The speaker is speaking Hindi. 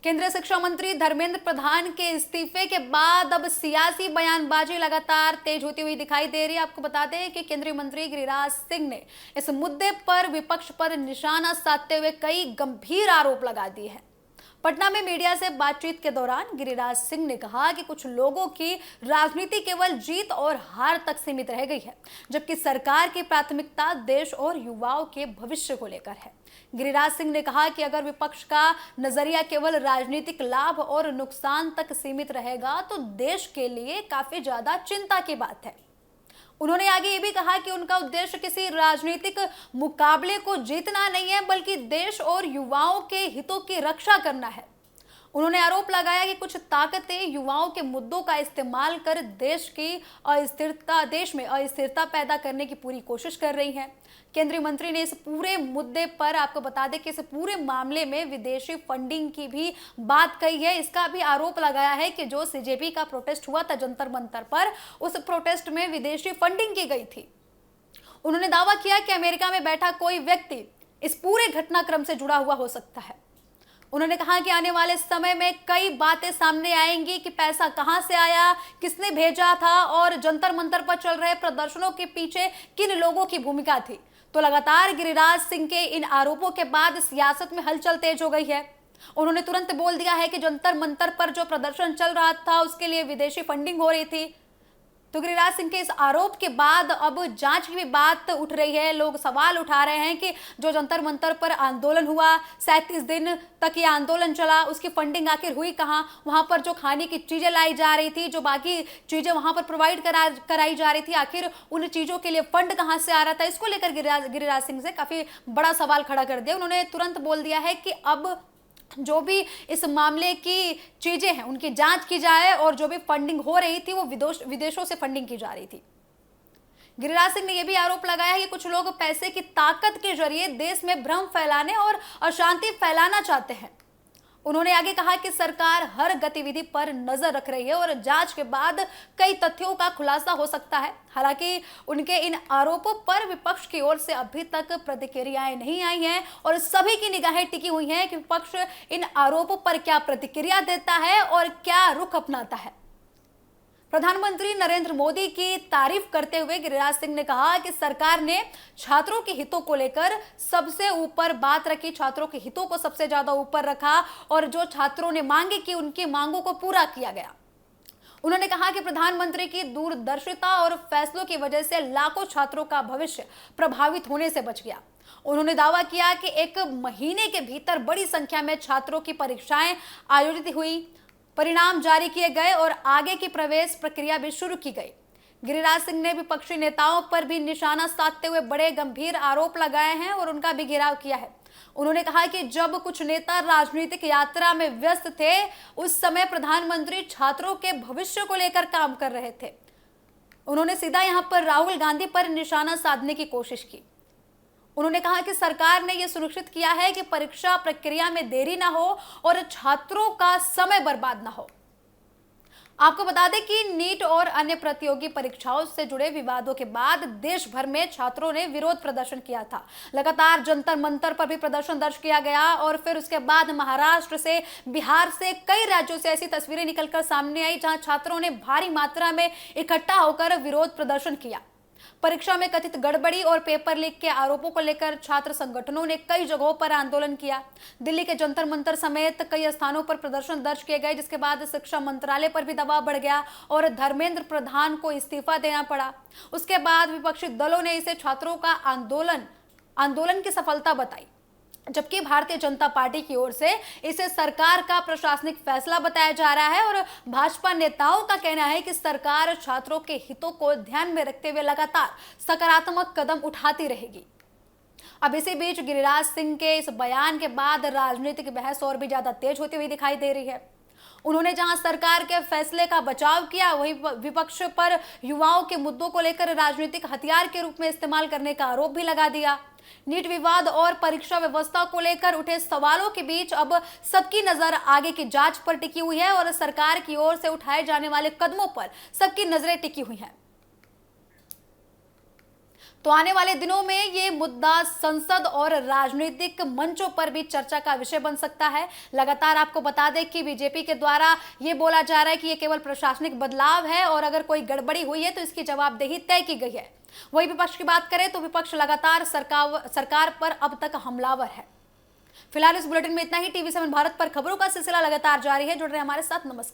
केंद्रीय शिक्षा मंत्री धर्मेंद्र प्रधान के इस्तीफे के बाद अब सियासी बयानबाजी लगातार तेज होती हुई दिखाई दे रही है। आपको बता दें कि केंद्रीय मंत्री गिरिराज सिंह ने इस मुद्दे पर विपक्ष पर निशाना साधते हुए कई गंभीर आरोप लगा दिए हैं। पटना में मीडिया से बातचीत के दौरान गिरिराज सिंह ने कहा कि कुछ लोगों की राजनीति केवल जीत और हार तक सीमित रह गई है, जबकि सरकार की प्राथमिकता देश और युवाओं के भविष्य को लेकर है। गिरिराज सिंह ने कहा कि अगर विपक्ष का नजरिया केवल राजनीतिक लाभ और नुकसान तक सीमित रहेगा तो देश के लिए काफी ज्यादा चिंता की बात है। उन्होंने आगे ये भी कहा कि उनका उद्देश्य किसी राजनीतिक मुकाबले को जीतना नहीं है, बल्कि देश और युवाओं के हितों की रक्षा करना है। उन्होंने आरोप लगाया कि कुछ ताकतें युवाओं के मुद्दों का इस्तेमाल कर देश में अस्थिरता पैदा करने की पूरी कोशिश कर रही हैं। केंद्रीय मंत्री ने इस पूरे मुद्दे पर आपको बता दें कि इस पूरे मामले में विदेशी फंडिंग की भी बात कही है। इसका भी आरोप लगाया है कि जो सीजेपी का प्रोटेस्ट हुआ था जंतर मंतर पर, उस प्रोटेस्ट में विदेशी फंडिंग की गई थी। उन्होंने दावा किया कि अमेरिका में बैठा कोई व्यक्ति इस पूरे घटनाक्रम से जुड़ा हुआ हो सकता है। उन्होंने कहा कि आने वाले समय में कई बातें सामने आएंगी कि पैसा कहां से आया, किसने भेजा था और जंतर मंतर पर चल रहे प्रदर्शनों के पीछे किन लोगों की भूमिका थी। तो लगातार गिरिराज सिंह के इन आरोपों के बाद सियासत में हलचल तेज हो गई है। उन्होंने तुरंत बोल दिया है कि जंतर मंतर पर जो प्रदर्शन चल रहा था उसके लिए विदेशी फंडिंग हो रही थी। तो गिरिराज सिंह के इस आरोप के बाद अब जांच की भी बात उठ रही है। लोग सवाल उठा रहे हैं कि जो जंतर मंतर पर आंदोलन हुआ, 37 दिन तक ये आंदोलन चला, उसकी फंडिंग आखिर हुई कहाँ? वहां पर जो खाने की चीजें लाई जा रही थी, जो बाकी चीजें वहां पर प्रोवाइड कराई जा रही थी, आखिर उन चीजों के लिए फंड कहां से आ रहा था? इसको लेकर गिरिराज सिंह से काफी बड़ा सवाल खड़ा कर दिया। उन्होंने तुरंत बोल दिया है कि अब जो भी इस मामले की चीजें हैं उनकी जांच की जाए और जो भी फंडिंग हो रही थी वो विदेशों से फंडिंग की जा रही थी। गिरिराज सिंह ने यह भी आरोप लगाया कि कुछ लोग पैसे की ताकत के जरिए देश में भ्रम फैलाने और अशांति फैलाना चाहते हैं। उन्होंने आगे कहा कि सरकार हर गतिविधि पर नजर रख रही है और जांच के बाद कई तथ्यों का खुलासा हो सकता है। हालांकि उनके इन आरोपों पर विपक्ष की ओर से अभी तक प्रतिक्रियाएं नहीं आई हैं और सभी की निगाहें टिकी हुई हैं कि विपक्ष इन आरोपों पर क्या प्रतिक्रिया देता है और क्या रुख अपनाता है। प्रधानमंत्री नरेंद्र मोदी की तारीफ करते हुए गिरिराज सिंह ने कहा कि सरकार ने छात्रों के हितों को लेकर सबसे ऊपर बात रखी, छात्रों के हितों को सबसे ज्यादा ऊपर रखा और जो छात्रों ने मांगे की उनकी मांगों को पूरा किया गया। उन्होंने कहा कि प्रधानमंत्री की दूरदर्शिता और फैसलों की वजह से लाखों छात्रों का भविष्य प्रभावित होने से बच गया। उन्होंने दावा किया कि 1 महीने के भीतर बड़ी संख्या में छात्रों की परीक्षाएं आयोजित हुई, परिणाम जारी किए गए और आगे की प्रवेश प्रक्रिया भी शुरू की गई। गिरिराज सिंह ने विपक्षी नेताओं पर भी निशाना साधते हुए बड़े गंभीर आरोप लगाए हैं और उनका भी घेराव किया है। उन्होंने कहा कि जब कुछ नेता राजनीतिक यात्रा में व्यस्त थे, उस समय प्रधानमंत्री छात्रों के भविष्य को लेकर काम कर रहे थे। उन्होंने सीधा यहां पर राहुल गांधी पर निशाना साधने की कोशिश की। उन्होंने कहा कि सरकार ने यह सुनिश्चित किया है कि परीक्षा प्रक्रिया में देरी ना हो और छात्रों का समय बर्बाद ना हो। आपको बता दें कि नीट और अन्य प्रतियोगी परीक्षाओं से जुड़े विवादों के बाद देश भर में छात्रों ने विरोध प्रदर्शन किया था। लगातार जंतर मंतर पर भी प्रदर्शन दर्ज किया गया और फिर उसके बाद महाराष्ट्र से, बिहार से, कई राज्यों से ऐसी तस्वीरें निकलकर सामने आई जहां छात्रों ने भारी मात्रा में इकट्ठा होकर विरोध प्रदर्शन किया। परीक्षा में कथित गड़बड़ी और पेपर लीक के आरोपों को लेकर छात्र संगठनों ने कई जगहों पर आंदोलन किया। दिल्ली के जंतर मंतर समेत कई स्थानों पर प्रदर्शन दर्ज किए गए, जिसके बाद शिक्षा मंत्रालय पर भी दबाव बढ़ गया और धर्मेंद्र प्रधान को इस्तीफा देना पड़ा। उसके बाद विपक्षी दलों ने इसे छात्रों का आंदोलन की सफलता बताई, जबकि भारतीय जनता पार्टी की ओर से इसे सरकार का प्रशासनिक फैसला बताया जा रहा है और भाजपा नेताओं का कहना है कि सरकार छात्रों के हितों को ध्यान में रखते हुए लगातार सकारात्मक कदम उठाती रहेगी। अब इसी बीच गिरिराज सिंह के इस बयान के बाद राजनीतिक बहस और भी ज्यादा तेज होती हुई दिखाई दे रही है। उन्होंने जहां सरकार के फैसले का बचाव किया, वहीं विपक्ष पर युवाओं के मुद्दों को लेकर राजनीतिक हथियार के रूप में इस्तेमाल करने का आरोप भी लगा दिया। नीट विवाद और परीक्षा व्यवस्था को लेकर उठे सवालों के बीच अब सबकी नजर आगे की जांच पर टिकी हुई है और सरकार की ओर से उठाए जाने वाले कदमों पर सबकी नजरें टिकी हुई हैं। तो आने वाले दिनों में ये मुद्दा संसद और राजनीतिक मंचों पर भी चर्चा का विषय बन सकता है। लगातार आपको बता दें कि बीजेपी के द्वारा ये बोला जा रहा है कि ये केवल प्रशासनिक बदलाव है और अगर कोई गड़बड़ी हुई है तो इसकी जवाबदेही तय की गई है। वही विपक्ष की बात करें तो विपक्ष लगातार सरकार पर अब तक हमलावर है। फिलहाल इस बुलेटिन में इतना ही। टीवी 7 भारत पर खबरों का सिलसिला लगातार जारी है। जुड़ रहे हमारे साथ। नमस्कार।